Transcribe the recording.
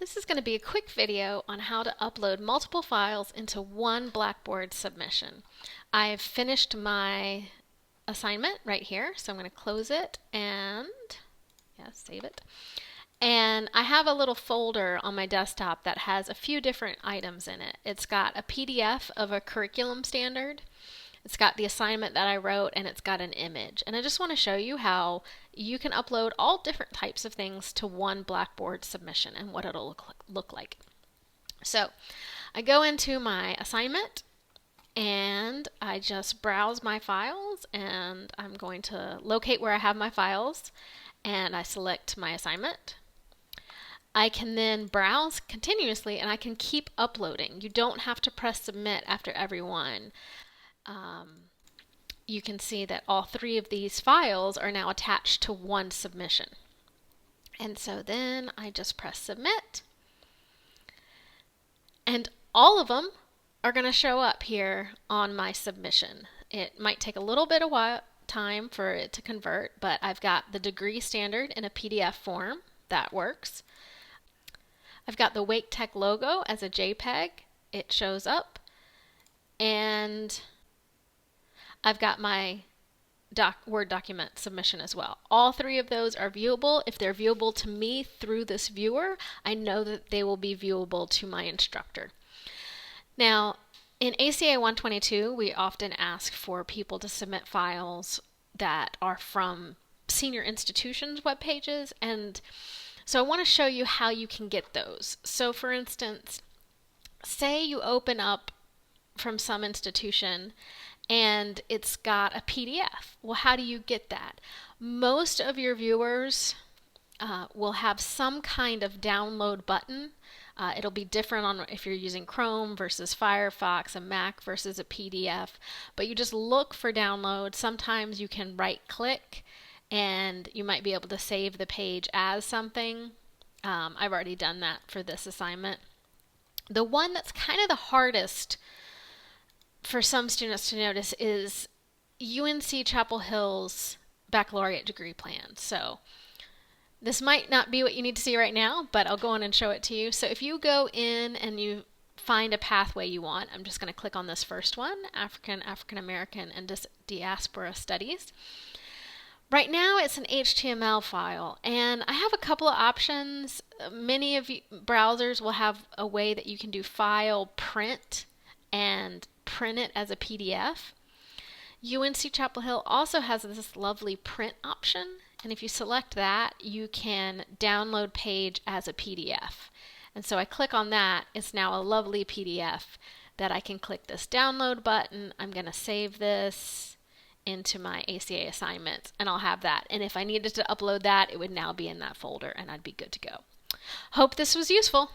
This is going to be a quick video on how to upload multiple files into one Blackboard submission. I've finished my assignment right here, so I'm going to close it and save it. And I have a little folder on my desktop that has a few different items in it. It's got a PDF of a curriculum standard. It's got the assignment that I wrote, and it's got an image. And I just want to show you how you can upload all different types of things to one Blackboard submission and what it'll look like. So I go into my assignment and I just browse my files, and I'm going to locate where I have my files, and I select my assignment. I can then browse continuously and I can keep uploading. You don't have to press submit after every one. You can see that all three of these files are now attached to one submission. And so then I just press submit, and all of them are going to show up here on my submission. It might take a little bit of time for it to convert, but I've got the degree standard in a PDF form. That works. I've got the Wake Tech logo as a JPEG. It shows up. And I've got my Word document submission as well. All three of those are viewable. If they're viewable to me through this viewer, I know that they will be viewable to my instructor. Now, in ACA 122, we often ask for people to submit files that are from senior institutions' web pages, and so I want to show you how you can get those. So for instance, say you open up from some institution and it's got a PDF. Well, how do you get that? Most of your viewers will have some kind of download button. It'll be different on if you're using Chrome versus Firefox, a Mac versus a PDF, but you just look for download. Sometimes you can right click and you might be able to save the page as something. I've already done that for this assignment. The one that's kind of the hardest for some students to notice is UNC Chapel Hill's baccalaureate degree plan. So this might not be what you need to see right now, but I'll go in and show it to you. So if you go in and you find a pathway you want, I'm just going to click on this first one, African American, and Diaspora Studies. Right now it's an HTML file, and I have a couple of options. Many of you browsers will have a way that you can do file print and print it as a PDF. UNC Chapel Hill also has this lovely print option, and if you select that, you can download page as a PDF. And so I click on that. It's now a lovely PDF that I can click this download button. I'm going to save this into my ACA assignments, and I'll have that. And if I needed to upload that, it would now be in that folder, and I'd be good to go. Hope this was useful.